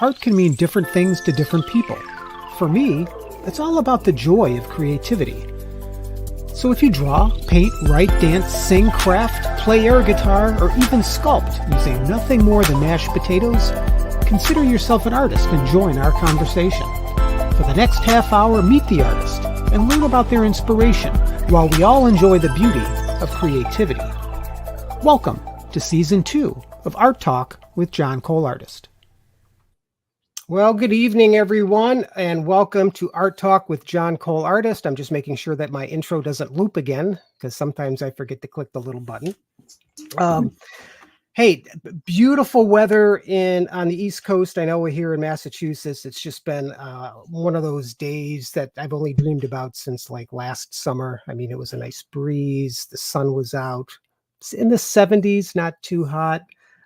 art can mean different things to different people. For me, it's all about the joy of creativity. So if you draw, paint, write, dance, sing, craft, play air guitar, or even sculpt using nothing more than mashed potatoes, consider yourself an artist and join our conversation. For the next half hour, meet the artist and learn about their inspiration while we all enjoy the beauty of creativity. Welcome to Season 2 of Art Talk with John Cole Artist. Well, good evening, everyone, and welcome to Art Talk with John Cole Artist. I'm just making sure that my intro doesn't loop again, because sometimes I forget to click the little button. Hey, beautiful weather on the East Coast. I know we're here in Massachusetts. It's just been one of those days that I've only dreamed about since like last summer. I mean, it was a nice breeze. The sun was out. It's in the 70s, not too hot,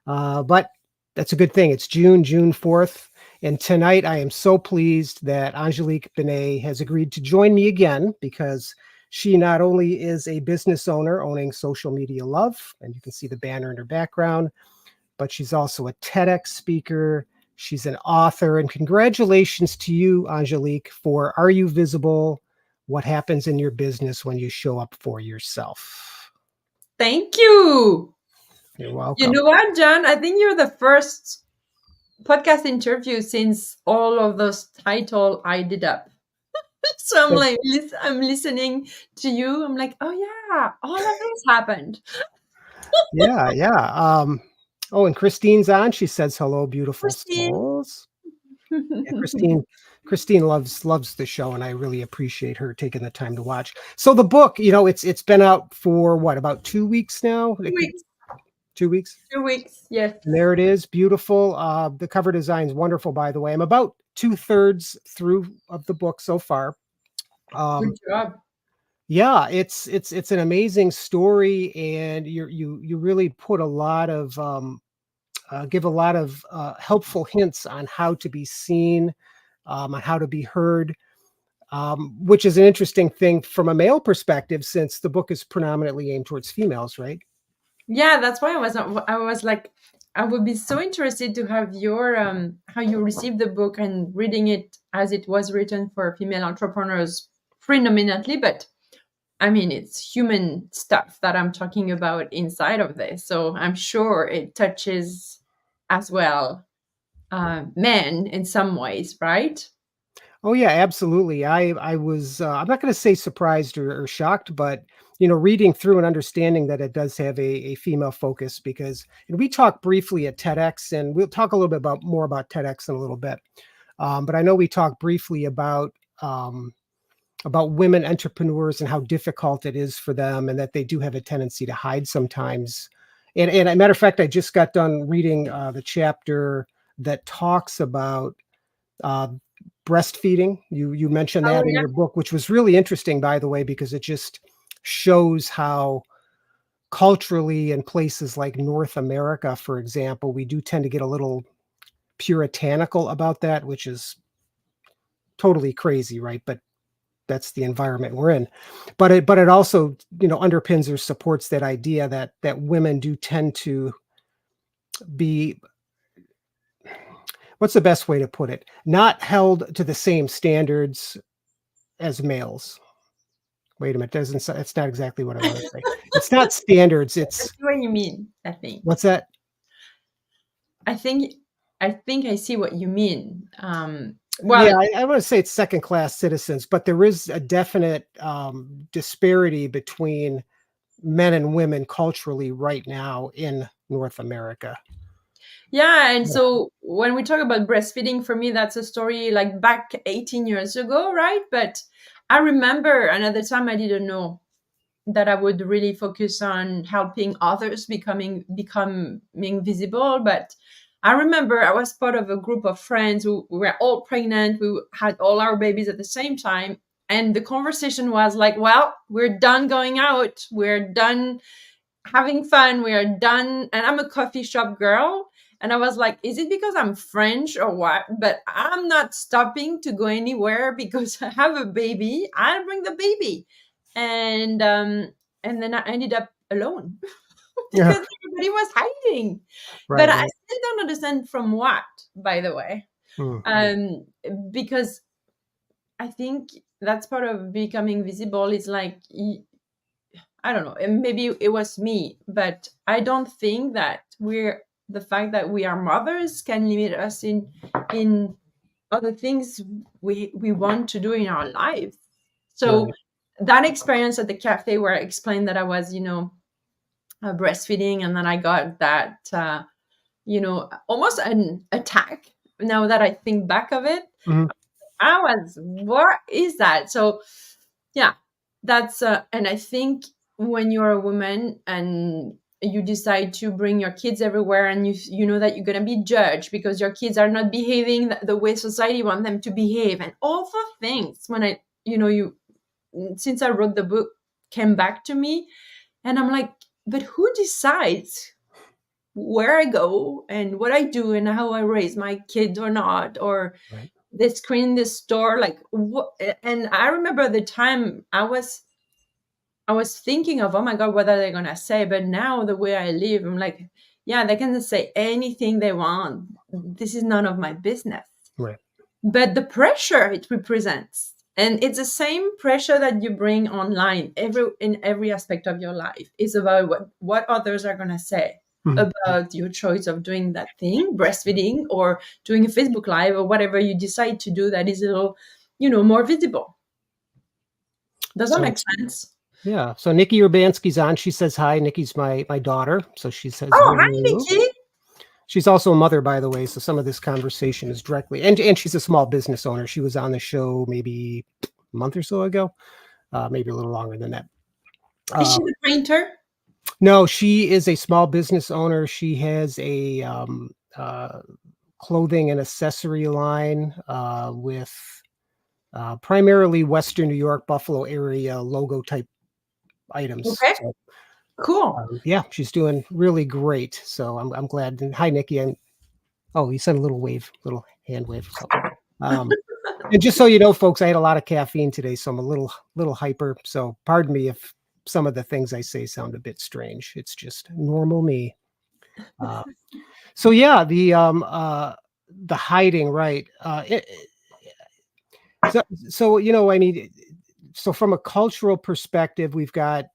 but that's a good thing. It's June 4th. And tonight I am so pleased that Angelique Benet has agreed to join me again, because she not only is a business owner owning Social Media Love, and you can see the banner in her background, but she's also a TEDx speaker. She's an author, and congratulations to you, Angelique, for Are You Visible? What happens in your business when you show up for yourself? Thank you. You're welcome. You know what, John? I think you're the first podcast interview since all of those titles I did up. So I'm like, I'm listening to you. I'm like, oh yeah, all of this happened. Yeah. Oh, and Christine's on. She says hello, beautiful Christine. souls. Yeah, Christine loves the show, and I really appreciate her taking the time to watch. So the book, it's been out for what, about 2 weeks now? 2 weeks. 2 weeks? 2 weeks, yes. And there it is, beautiful. The cover design is wonderful, by the way. I'm about 2/3 through of the book so far. Good job. Yeah, it's an amazing story, and you really put a lot of give a lot of helpful hints on how to be seen, on how to be heard, which is an interesting thing from a male perspective, since the book is predominantly aimed towards females, right? Yeah, that's why I was like, I would be so interested to have your how you received the book and reading it as it was written for female entrepreneurs predominantly, but I mean, it's human stuff that I'm talking about inside of this. So I'm sure it touches as well men in some ways, right? Oh yeah, absolutely. I was I'm not going to say surprised or shocked, but reading through and understanding that it does have a female focus, because and we talked briefly at TEDx, and we'll talk a little bit more about TEDx in a little bit. But I know we talked briefly about women entrepreneurs and how difficult it is for them, and that they do have a tendency to hide sometimes. And as a matter of fact, I just got done reading the chapter that talks about breastfeeding. You mentioned that in your book, which was really interesting, by the way, because it just shows how culturally in places like North America, for example, we do tend to get a little puritanical about that, which is totally crazy, right? But that's the environment we're in. But it also, underpins or supports that idea that women do tend to be, what's the best way to put it? Not held to the same standards as males. Wait a minute, it's not exactly what I want to say. It's not standards, it's what you mean, I think. What's that? I think I see what you mean. Well, yeah, I want to say it's second-class citizens, but there is a definite disparity between men and women culturally right now in North America. Yeah, and so when we talk about breastfeeding, for me, that's a story like back 18 years ago, right? But I remember another time I didn't know that I would really focus on helping others becoming visible. But I remember I was part of a group of friends who were all pregnant. We had all our babies at the same time. And the conversation was like, well, we're done going out. We're done having fun. We are done. And I'm a coffee shop girl. And I was like, is it because I'm French or what? But I'm not stopping to go anywhere because I have a baby. I'll bring the baby. And then I ended up alone because everybody was hiding. Right, but I still don't understand from what, by the way. Mm. Because I think that's part of becoming visible is like, I don't know, and maybe it was me, but I don't think that the fact that we are mothers can limit us in other things we want to do in our life. So Right. that experience at the cafe where I explained that I was, breastfeeding, and then I got that, almost an attack. Now that I think back of it, Mhm. what is that? So yeah, that's and I think when you're a woman and you decide to bring your kids everywhere, and you know that you're going to be judged because your kids are not behaving the way society want them to behave, and all the things, when I you since I wrote the book, came back to me, and I'm like, but who decides where I go and what I do and how I raise my kids or not, or Right. they screen the store, like what? And I remember the time I was thinking of, oh my God, what are they gonna say? But now the way I live, I'm like, yeah, they can say anything they want. This is none of my business. Right. But the pressure it represents, and it's the same pressure that you bring online in every aspect of your life, is about what others are gonna say Mhm. about your choice of doing that thing, breastfeeding, or doing a Facebook Live, or whatever you decide to do that is a little, more visible. Does that So make sense? yeah. So Nikki Urbanski's on. She says hi. Nikki's my daughter. So she says Oh, hi, hello. Nikki. She's also a mother, by the way. So some of this conversation is directly, and she's a small business owner. She was on the show maybe a month or so ago, maybe a little longer than that. Is Uh, she the painter? no, she is a small business owner. She has a clothing and accessory line with primarily Western New York, Buffalo area logo type items. Okay, So cool. yeah, she's doing really great. So I'm glad. And hi, Nikki. Oh, you sent a little wave, little hand wave. So, and just so you know, folks, I had a lot of caffeine today, so I'm a little hyper. So pardon me if some of the things I say sound a bit strange. It's just normal me. Uh, so yeah, the hiding, right? So I mean, so from a cultural perspective, we've got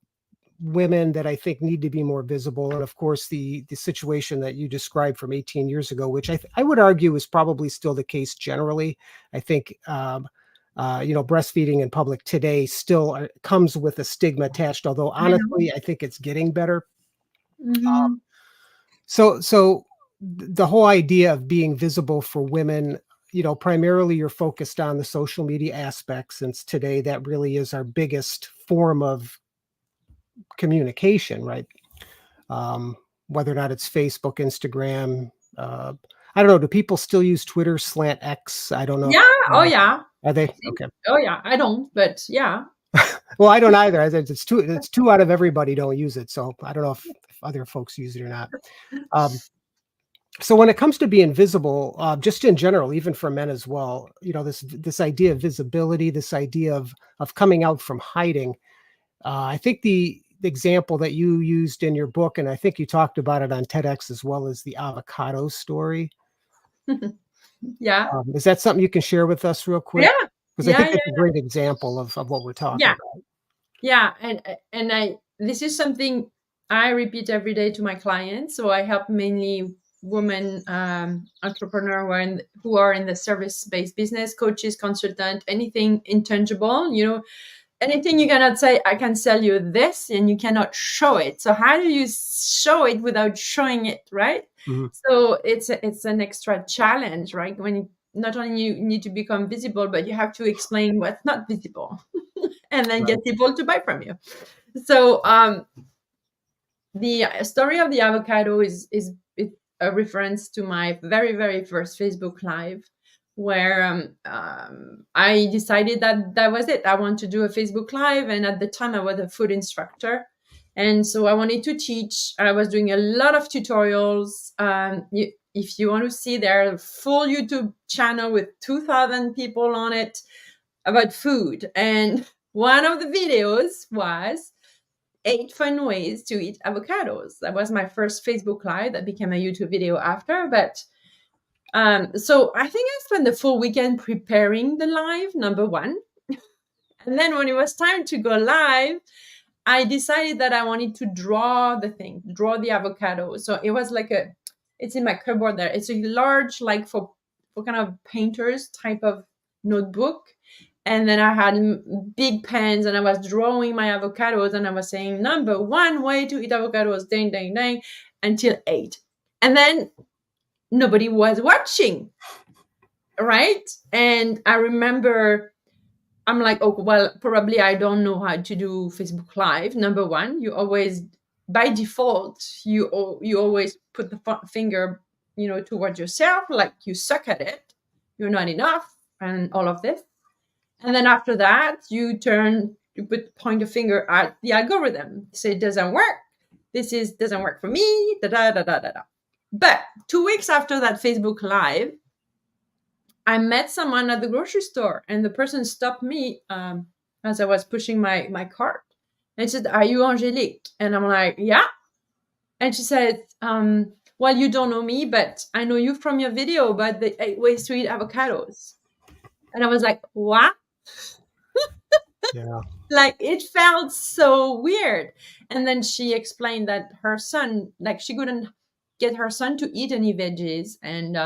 women that I think need to be more visible, and of course the situation that you described from 18 years ago, which I would argue is probably still the case generally. I think breastfeeding in public today still comes with a stigma attached. Although I know. honestly, I think it's getting better. Mhm. So the whole idea of being visible for women, primarily you're focused on the social media aspect, since today that really is our biggest form of communication, right? um, Whether or not it's Facebook, Instagram. I don't know. Do people still use Twitter, slant X? I don't know. Yeah. Oh, yeah. Are they I think. okay? Oh, yeah. I don't, but yeah. Well, I don't either. It's two out of everybody don't use it. So I don't know if other folks use it or not. Um, so when it comes to being visible, just in general, even for men as well, this idea of visibility, this idea of coming out from hiding. I think the example that you used in your book, and I think you talked about it on TEDx as well, as the avocado story. Yeah. Is that something you can share with us real quick? Yeah. Because I Yeah. think Yeah. that's a great example of what we're talking Yeah. about. Yeah. And this is something I repeat every day to my clients. So I help mainly women entrepreneur who are in the service-based business, coaches, consultant, anything intangible, anything you cannot say, I can sell you this, and you cannot show it. So how do you show it without showing it, right? Mhm. So it's an extra challenge, right? When not only you need to become visible, but you have to explain what's not visible and then Right. get people to buy from you. So the story of the avocado is a reference to my very, very first Facebook Live, where I decided that was it. I want to do a Facebook Live, and at the time I was a food instructor, and so I wanted to teach. I was doing a lot of tutorials. If you want to see their full YouTube channel with 2,000 people on it about food, and one of the videos was 8 fun ways to eat avocados. That was my first Facebook Live that became a YouTube video after. But So I think I spent the full weekend preparing the live, number one. And then when it was time to go live, I decided that I wanted to draw the avocado. So it was like it's in my cupboard there. It's a large, like for kind of painters type of notebook. And then I had big pens and I was drawing my avocados and I was saying, number one way to eat avocados, dang, dang, dang, until 8. And then nobody was watching, right? And I remember I'm like, oh, well, probably I don't know how to do Facebook Live. Number one, you always, by default, you always put the finger, towards yourself, like you suck at it, you're not enough, and all of this. And then after that, you point a finger at the algorithm, say it doesn't work. Doesn't work for me. Da da da da da da. But 2 weeks after that Facebook Live, I met someone at the grocery store, and the person stopped me as I was pushing my cart, and said, "Are you Angelique?" And I'm like, "Yeah." And she said, "Well, you don't know me, but I know you from your video about the 8 ways to eat avocados." And I was like, "What?" Yeah. Like, it felt so weird. And then she explained that her son, like, she couldn't get her son to eat any veggies, and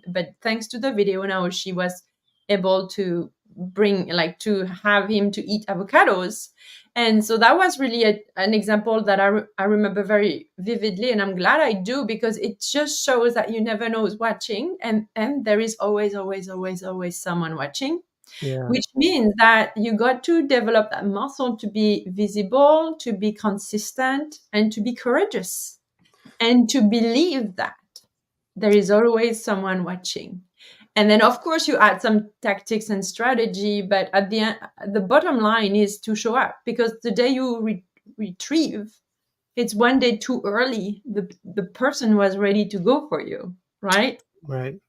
but thanks to the video now she was able to to have him to eat avocados. And so that was really an example that I remember very vividly, and I'm glad I do, because it just shows that you never know who's watching, and there is always someone watching. Yeah. Which means that you got to develop that muscle to be visible, to be consistent, and to be courageous, and to believe that there is always someone watching. And then, of course, you add some tactics and strategy, but at the end, the bottom line is to show up, because the day you retrieve, it's one day too early. The person was ready to go for you, right? Right.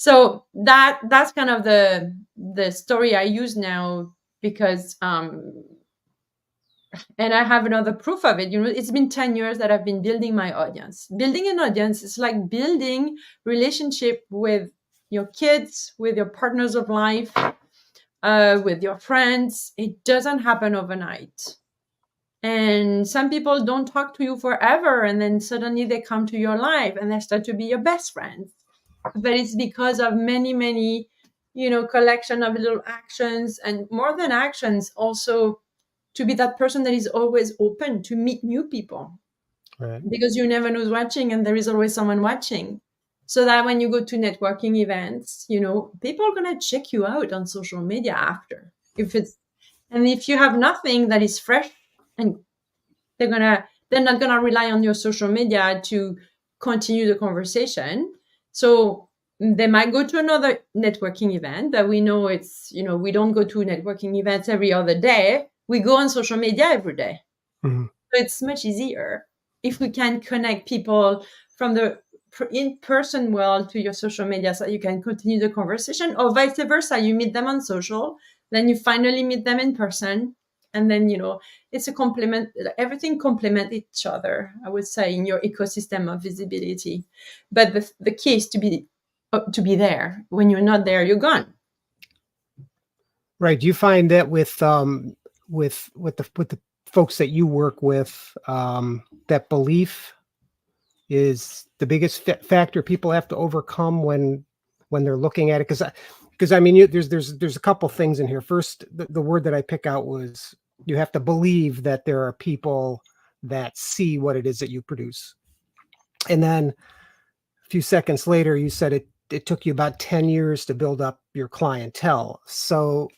So that's kind of the story I use now, because and I have another proof of it. It's been 10 years that I've been building my audience. Building an audience is like building relationship with your kids, with your partners of life, with your friends. It doesn't happen overnight. And some people don't talk to you forever, and then suddenly they come to your life and they start to be your best friends. But it's because of many, collection of little actions, and more than actions, also to be that person that is always open to meet new people, Right. because you never know who's watching, and there is always someone watching. So that when you go to networking events, people are going to check you out on social media after. And if you have nothing that is fresh, and they're not going to rely on your social media to continue the conversation. So they might go to another networking event, but we know we don't go to networking events every other day. We go on social media every day. Mm-hmm. So it's much easier if we can connect people from the in-person world to your social media, so you can continue the conversation, or vice versa. You meet them on social, then you finally meet them in person. And then, it's a complement. Everything complement each other, I would say, in your ecosystem of visibility. But the key is to be there. When you're not there, you're gone. Right. Do you find that with the folks that you work with, that belief is the biggest factor people have to overcome when they're looking at it? Because I mean, there's a couple things in here. First, the word that I pick out was, you have to believe that there are people that see what it is that you produce. And then a few seconds later, you said it took you about 10 years to build up your clientele. So,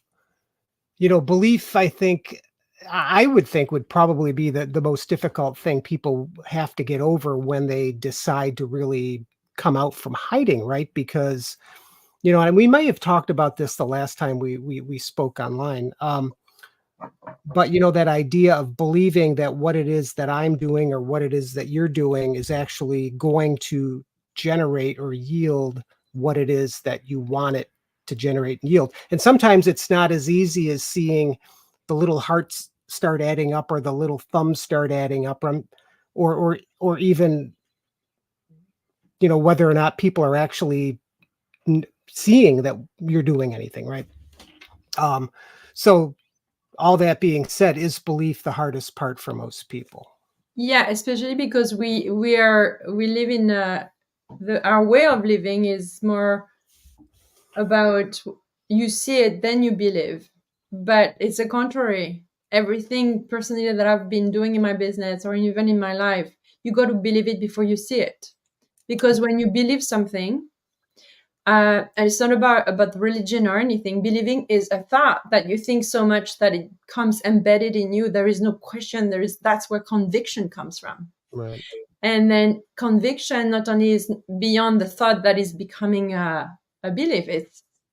belief, I would think would probably be the most difficult thing people have to get over when they decide to really come out from hiding, right? Because, and we may have talked about this the last time we spoke online. But that idea of believing that what it is that I'm doing or what it is that you're doing is actually going to generate or yield what it is that you want it to generate and yield. And sometimes it's not as easy as seeing the little hearts start adding up, or the little thumbs start adding up, or even whether or not people are actually seeing that you're doing anything, right? So all that being said, is belief the hardest part for most people? Yeah, especially because we live in our way of living is more about you see it, then you believe. But it's the contrary. Everything personally that I've been doing in my business or even in my life, you got to believe it before you see it. Because when you believe something, and it's not about religion or anything. Believing is a thought that you think so much that it comes embedded in you. There is no question. That's where conviction comes from. Right. And then conviction not only is beyond the thought that is becoming a belief.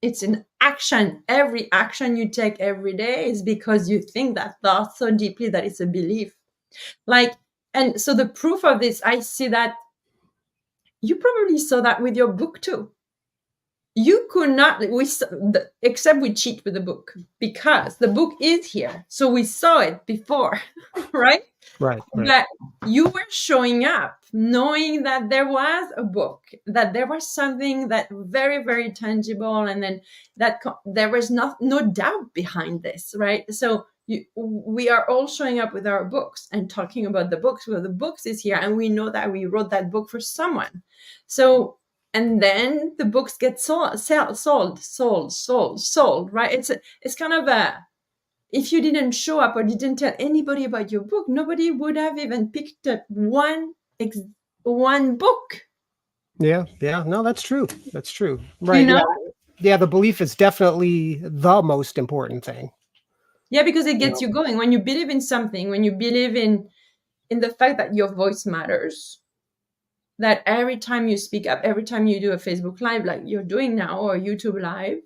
It's an action. Every action you take every day is because you think that thought so deeply that it's a belief. And so the proof of this, I see that you probably saw that with your book too. You could not, except we cheat with the book because the book is here. So we saw it before, right? Right. But you were showing up knowing that there was a book, that there was something that very, very tangible, and then that there was no doubt behind this, right? So we are all showing up with our books and talking about the books. Well, the books is here, and we know that we wrote that book for someone. So, and then the books get sold, right? It's kind of if you didn't show up or didn't tell anybody about your book, nobody would have even picked up one book. Yeah. No, that's true. That's true. Right. Yeah. The belief is definitely the most important thing. Yeah, because it gets you going. When you believe in something, when you believe in the fact that your voice matters, that every time you speak up, every time you do a Facebook Live like you're doing now or YouTube Live,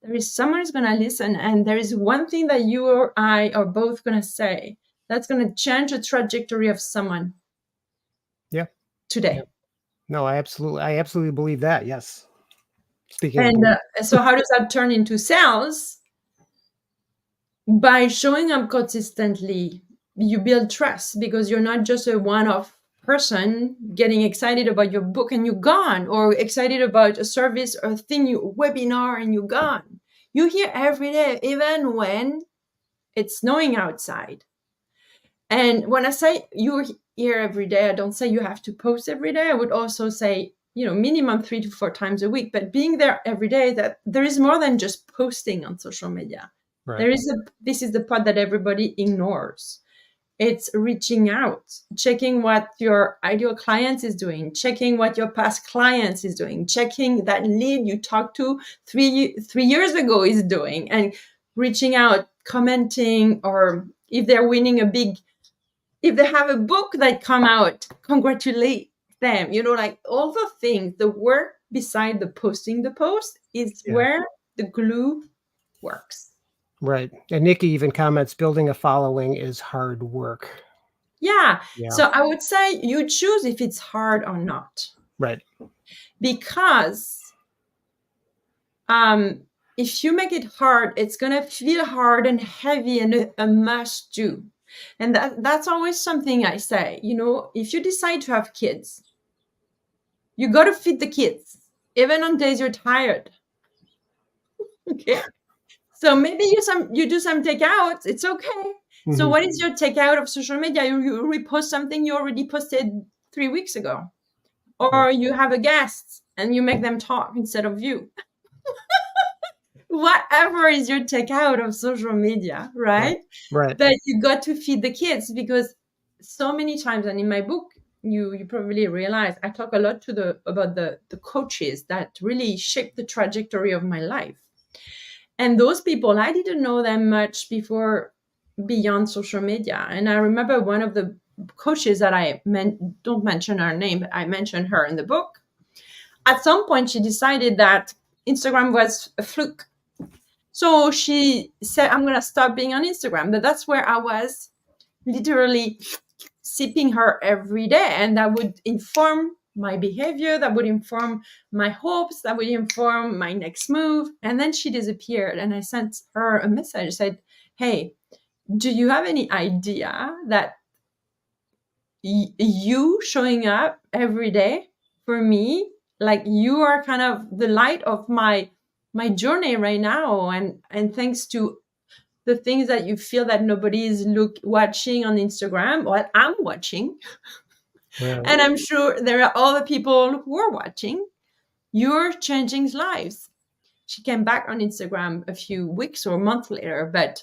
there is someone who's going to listen. And there is one thing that you or I are both going to say that's going to change the trajectory of someone. Yeah. Today. Yeah. No, I absolutely believe that. Yes. So how does that turn into sales? By showing up consistently, you build trust because you're not just a one-off person getting excited about your book and you're gone, or excited about a service or a thing, you webinar and you're gone. You're here every day, even when it's snowing outside. And when I say you're here every day, I don't say you have to post every day. I would also say, minimum 3 to 4 times a week, but being there every day, that there is more than just posting on social media. Right. This is the part that everybody ignores. It's reaching out, checking what your ideal client is doing, checking what your past clients is doing, checking that lead you talked to 3 years ago is doing, and reaching out, commenting, or if they're winning if they have a book that come out, congratulate them. Like all the things, the work beside the posting the post is where the glue works. Right. And Nikki even comments, building a following is hard work. Yeah. So I would say you choose if it's hard or not. Right. Because if you make it hard, it's going to feel hard and heavy and a must do. And that's always something I say, if you decide to have kids, you got to feed the kids, even on days you're tired. Okay. So maybe you do some takeouts. It's okay. Mm-hmm. So what is your takeout of social media? You repost something you already posted 3 weeks ago, or you have a guest and you make them talk instead of you. Whatever is your takeout of social media, right? Right. But you got to feed the kids, because so many times, and in my book, you probably realize I talk a lot about the coaches that really shaped the trajectory of my life. And those people, I didn't know them much before, beyond social media. And I remember one of the coaches that I don't mention her name, but I mentioned her in the book. At some point, she decided that Instagram was a fluke. So she said, I'm going to stop being on Instagram. But that's where I was literally sipping her every day. And that would inform my behavior, that would inform my hopes, that would inform my next move. And then she disappeared. And I sent her a message. I said, hey, do you have any idea that you showing up every day for me, like you are kind of the light of my journey right now, and thanks to the things that you feel that nobody is watching on Instagram, what I'm watching, Yeah. and I'm sure there are other people who are watching, you're changing lives. She came back on Instagram a few weeks or a month later, but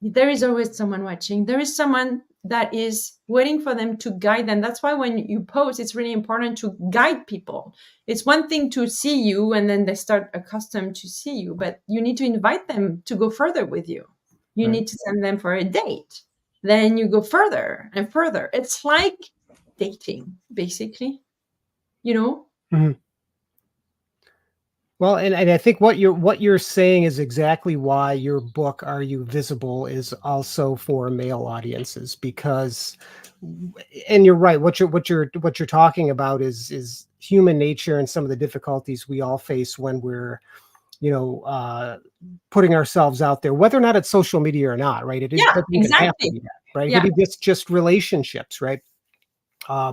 there is always someone watching. There is someone that is waiting for them to guide them. That's why when you post, it's really important to guide people. It's one thing to see you and then they start accustomed to see you, but you need to invite them to go further with you. You Right. need to send them for a date. Then you go further and further. It's like dating, basically, you know? Mhm. Well, and I think what you're saying is exactly why your book, Are You Visible, is also for male audiences, because and you're right, what you're talking about is human nature and some of the difficulties we all face when we're, putting ourselves out there, whether or not it's social media or not, right? It Yeah, doesn't even have to exactly. be that, right? It could Yeah. be just relationships, right?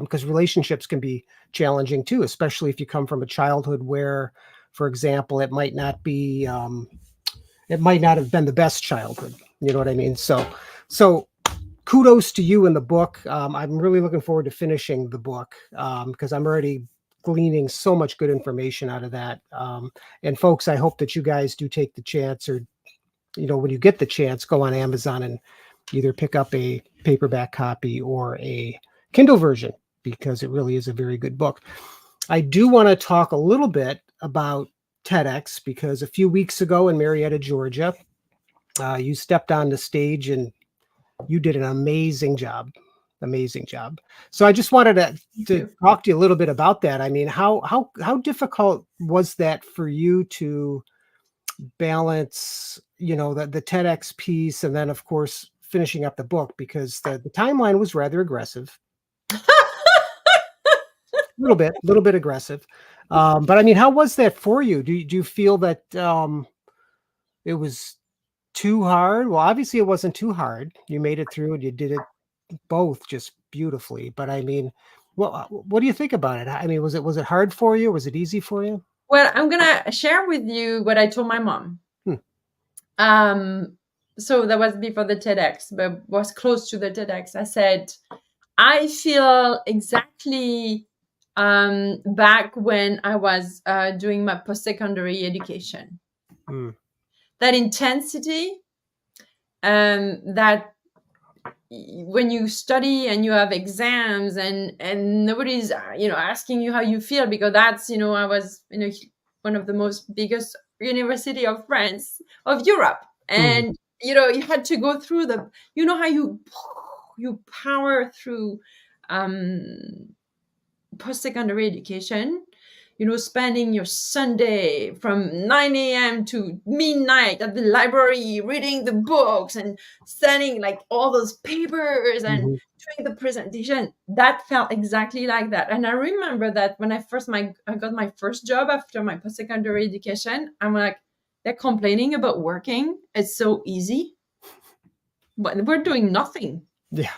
Because relationships can be challenging too, especially if you come from a childhood where, for example, it might not have been the best childhood. You know what I mean? So kudos to you in the book. I'm really looking forward to finishing the book, because I'm already gleaning so much good information out of that. And folks, I hope that you guys do take the chance, or when you get the chance, go on Amazon and either pick up a paperback copy or a Kindle version, because it really is a very good book. I do want to talk a little bit about TEDx, because a few weeks ago in Marietta, Georgia, you stepped on the stage and you did an amazing job. Amazing job. So I just wanted Thank to you. talk to you a little bit about that. I mean, how difficult was that for you to balance, the TEDx piece, and then of course finishing up the book, because the timeline was rather aggressive, little bit aggressive. But I mean, how was that for you? Do you feel that it was too hard? Well, obviously it wasn't too hard. You made it through and you did it both just beautifully. But I mean, what do you think about it? I mean, was it hard for you? Was it easy for you? Well, I'm gonna share with you what I told my mom. Hmm. So that was before the TEDx, but was close to the TEDx. I said, I feel exactly back when I was doing my post-secondary education. Hmm. That intensity, that when you study and you have exams and nobody's asking you how you feel, because that's I was one of the most biggest university of France, of Europe, Hmm. and you had to go through the how you power through post-secondary education, spending your Sunday from 9 a.m. to midnight at the library, reading the books and studying like all those papers and Mhm. doing the presentation. That felt exactly like that. And I remember that when I got my first job after my post-secondary education, I'm like, they're complaining about working. It's so easy, but we're doing nothing, Yeah.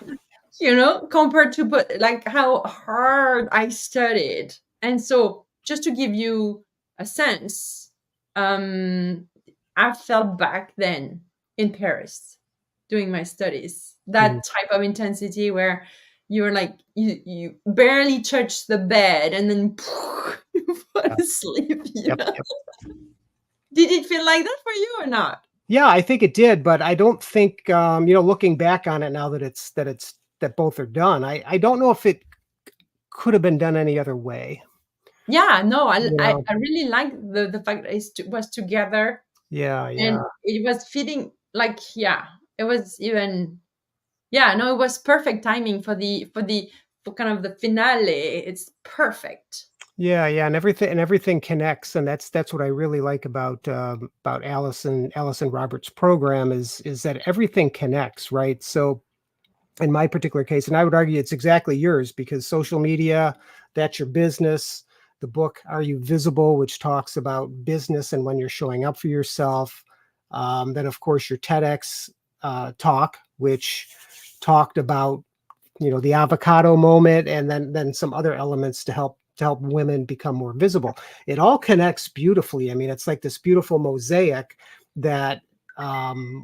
compared to like how hard I studied. And so just to give you a sense, I felt back then in Paris doing my studies, Mhm. that type of intensity where you're like, you barely touch the bed and then you fall Yeah. asleep. Yep. Yep. Did it feel like that for you or not? Yeah, I think it did, but I don't think, looking back on it now that both are done, I don't know if it could have been done any other way. Yeah, no, Yeah. I really like the fact that was together. Yeah. And Yeah. it was feeling like, yeah, it was even, yeah, no, it was perfect timing for kind of the finale. It's perfect. Yeah. Yeah. And everything connects, and that's what I really like about Allison Roberts' program is that everything connects, right? So in my particular case, and I would argue it's exactly yours, because social media, that's your business. The book, Are You Visible, which talks about business and when you're showing up for yourself. Then, of course, your TEDx talk, which talked about the avocado moment, and then some other elements to help women become more visible. It all connects beautifully. I mean, it's like this beautiful mosaic that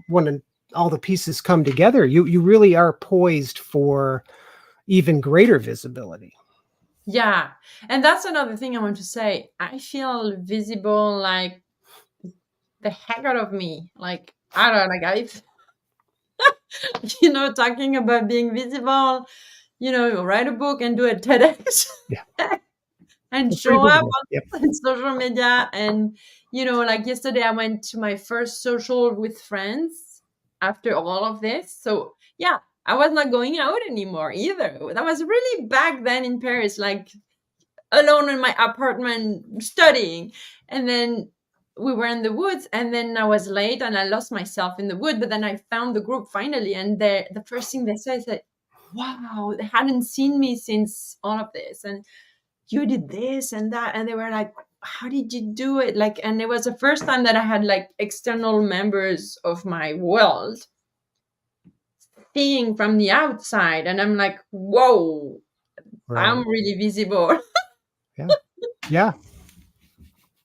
when all the pieces come together, you really are poised for even greater visibility. Yeah. And that's another thing I want to say. I feel visible like the heck out of me. Like, I don't know, guys. Talking about being visible, write a book and do a TEDx Yeah. and It's pretty show up visible. Yep. on social media. And, like yesterday, I went to my first social with friends after all of this. So, yeah, I was not going out anymore either. That was really back then in Paris, like alone in my apartment studying. And then we were in the woods, and then I was late and I lost myself in the wood. But then I found the group finally, and the first thing they said is, wow, they hadn't seen me since all of this, and you did this and that. And they were like, how did you do it? Like, and it was the first time that I had like external members of my world seeing from the outside, and I'm like, whoa, Right. I'm really visible. Yeah.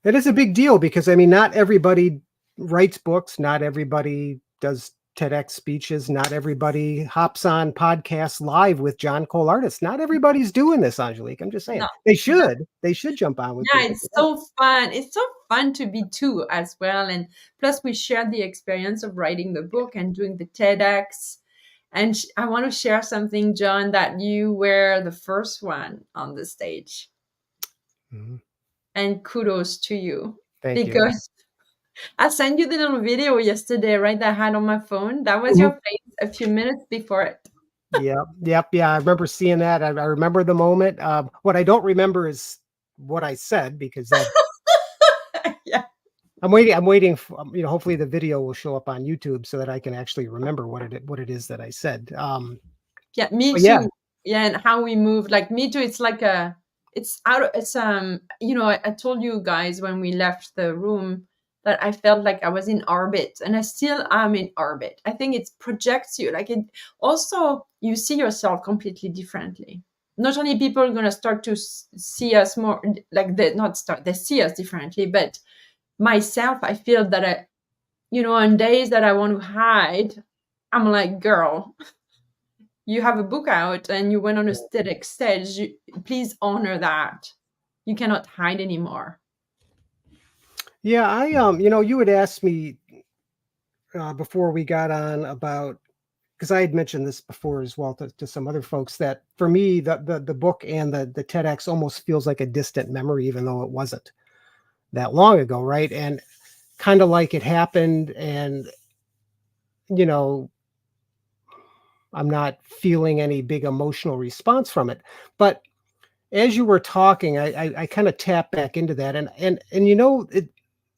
It is a big deal because, I mean, not everybody writes books, not everybody does TEDx speeches, not everybody hops on podcasts live with John Cole artists. Not everybody's doing this, Angelique. I'm just saying. No, They no. should. They should jump on with Yeah, you. it's so fun. It's so fun to be two as well. And plus, we shared the experience of writing the book and doing the TEDx. And I want to share something, John, that you were the first one on the stage. Mhm. And kudos to you. Thank you. Because I sent you the little video yesterday, right, that I had on my phone. That was your face a few minutes before it. Yep. Yeah, I remember seeing that. I remember the moment. What I don't remember is what I said, because that Yeah. I'm waiting for, hopefully the video will show up on YouTube so that I can actually remember what it is that I said. Yeah, me But yeah, too. Yeah, and how we moved. Like me too. It's like I told you guys when we left the room that I felt like I was in orbit, and I still am in orbit. I think it projects you. Like it also, you see yourself completely differently. Not only people are gonna start to see us more, like they see us differently, but myself, I feel that on days that I want to hide, I'm like, girl, you have a book out and you went on a TEDx stage. Please honor that. You cannot hide anymore. yeah. You had asked me before we got on about, because I had mentioned this before as well to some other folks, that for me the book and the TEDx almost feels like a distant memory, even though it wasn't that long ago, right? And kind of like it happened, and you know I'm not feeling any big emotional response from it. But as you were talking, I kind of tapped back into that, and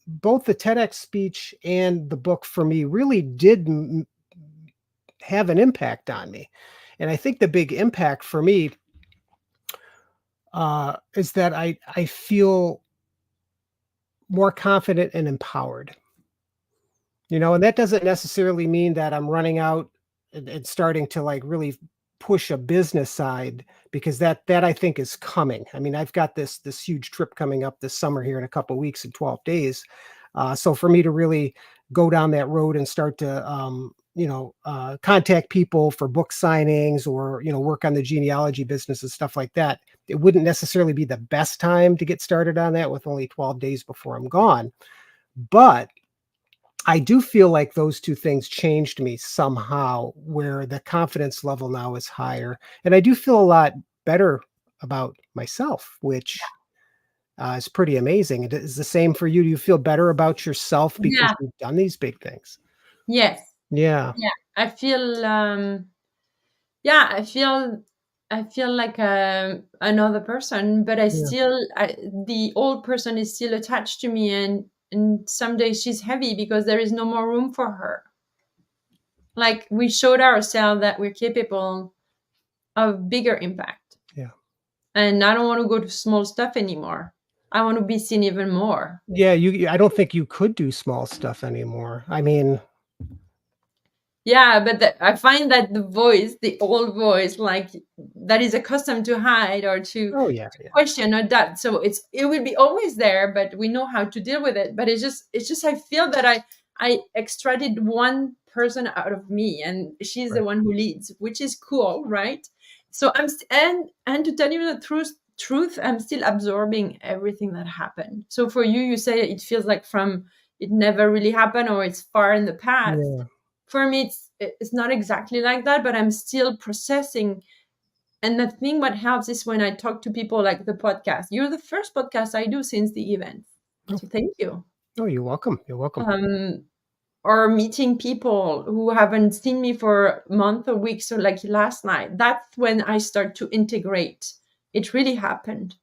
both the TEDx speech and the book for me really did have an impact on me. And I think the big impact for me is that I feel more confident and empowered. And that doesn't necessarily mean that I'm running out and starting to like really push a business side, because that I think is coming. I mean, I've got this huge trip coming up this summer here in a couple of weeks, in 12 days. So for me to really go down that road and start to contact people for book signings, or work on the genealogy business and stuff like that, it wouldn't necessarily be the best time to get started on that with only 12 days before I'm gone. But I do feel like those two things changed me somehow, where the confidence level now is higher. And I do feel a lot better about myself, which is pretty amazing. It is the same for you. Do you feel better about yourself because Yeah. you've done these big things? Yes. Yeah. Yeah. I feel. Yeah. I feel like another person, but Yeah. the old person is still attached to me, and some days she's heavy because there is no more room for her. Like we showed ourselves that we're capable of bigger impact. Yeah. And I don't want to go to small stuff anymore. I want to be seen even more. Yeah. I don't think you could do small stuff anymore. I mean, Yeah, but I find that the voice, the old voice, like that is accustomed to hide or to Oh yeah, yeah. question or doubt. So it will be always there, but we know how to deal with it. But it's just I feel that I extracted one person out of me, and she's the Right. one who leads, which is cool, right? So and to tell you the truth, I'm still absorbing everything that happened. So for you, you say it feels like from it never really happened or it's far in the past. Yeah. For me it's not exactly like that, but I'm still processing. And the thing what helps is when I talk to people like the podcast. You're the first podcast I do since the event, Oh, so thank you. oh, you're welcome. You're welcome. um or meeting people who haven't seen me for a month or weeks, so like last night, that's when I start to integrate it really happened.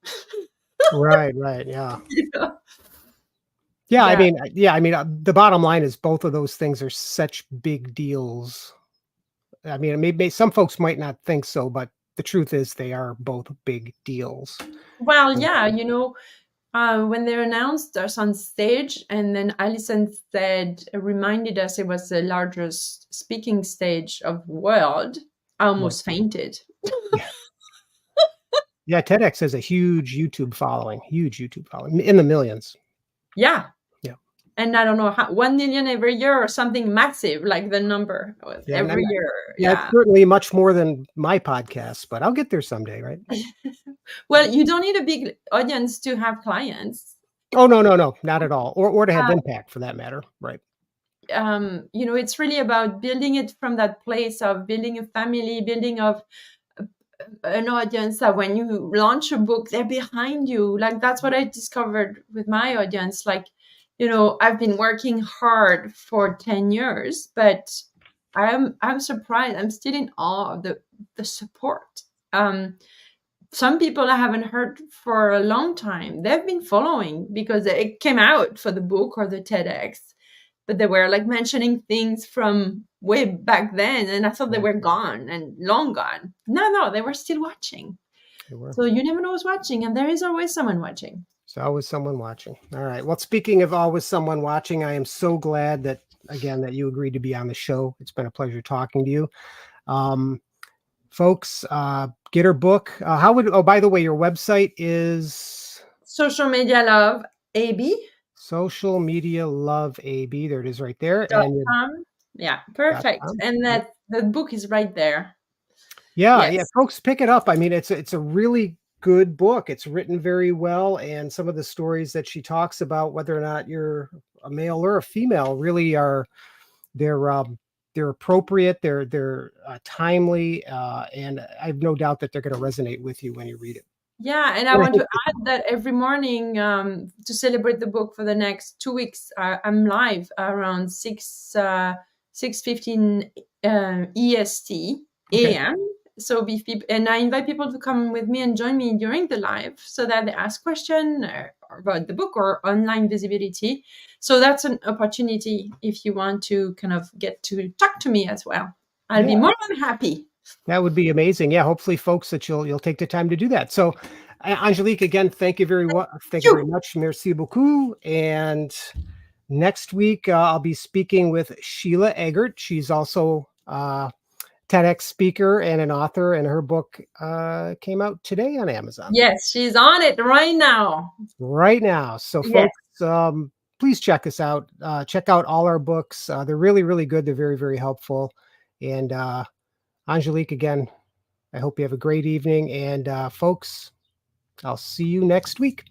Right, right. Yeah. Yeah. Yeah, Yeah. the bottom line is both of those things are such big deals. I mean, maybe some folks might not think so, but the truth is they are both big deals. Well, Mm. yeah, when they announced us on stage, and then Alison said, reminded us it was the largest speaking stage of the world, I Right. almost fainted. Yeah. Yeah, TEDx has a huge YouTube following in the millions. Yeah. Yeah. And I don't know how, 1 million every year or something massive, like the number Yeah, every year. yeah, it's Yeah. certainly much more than my podcast, but I'll get there someday, right? Well, you don't need a big audience to have clients. Oh, no, no, no, not at all, or to have Uh, impact for that matter, right? it's really about building it from that place of building a family, building of an audience that when you launch a book, they're behind you. Like that's what I discovered with my audience. Like, I've been working hard for 10 years, but I'm surprised. I'm still in awe of the support. Some people I haven't heard for a long time, they've been following because it came out for the book or the TEDx, but they were like mentioning things from way back then, and I thought they Right, were gone and long gone. No, they were still watching. they were. So you never know who's watching, and there is always someone watching. There's always someone watching. All right. Well, speaking of always someone watching, I am so glad that again that you agreed to be on the show. It's been a pleasure talking to you. Um, folks, get her book. By the way, your website is Social Media Love AB. Social Media Love AB. There it is right there. And your .com. Yeah, perfect. .com. And Yep. that the book is right there. Yeah, yeah, Yes. folks, pick it up. I mean, it's a really good book. It's written very well, and some of the stories that she talks about, whether or not you're a male or a female, really are they're they're appropriate. They're timely, and I have no doubt that they're going to resonate with you when you read it. Yeah, and I And I want think to add that every morning, to celebrate the book for the next 2 weeks, I'm live around 6:15 EST okay, AM. So and I invite people to come with me and join me during the live so that they ask questions about the book or online visibility. So that's an opportunity if you want to kind of get to talk to me as well. I'll be yeah, more than happy. that would be amazing. Yeah, hopefully, folks, that you'll take the time to do that. So, Angelique, again, thank you very You. much. Merci beaucoup. And next week, I'll be speaking with Sheila Eggert. She's also TEDx speaker and an author, and her book came out today on Amazon Yes, she's on it right now. right now. So, Yes. folks, please check us out. Check out all our books. They're really, really good. They're very, very helpful. And Angelique, again, I hope you have a great evening. And folks, I'll see you next week.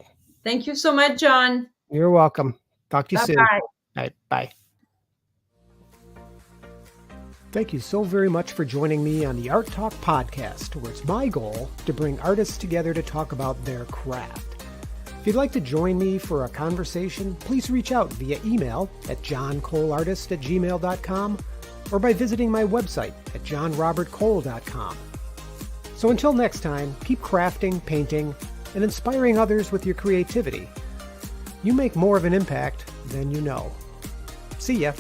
Thank you so much, John. You're welcome. Talk to you soon. Bye-bye. All right, bye. Thank you so very much for joining me on the Art Talk podcast, where it's my goal to bring artists together to talk about their craft. If you'd like to join me for a conversation, please reach out via email at johncoleartist@gmail.com or by visiting my website at johnrobertcole.com. So until next time, keep crafting, painting, and inspiring others with your creativity. You make more of an impact than you know. See ya.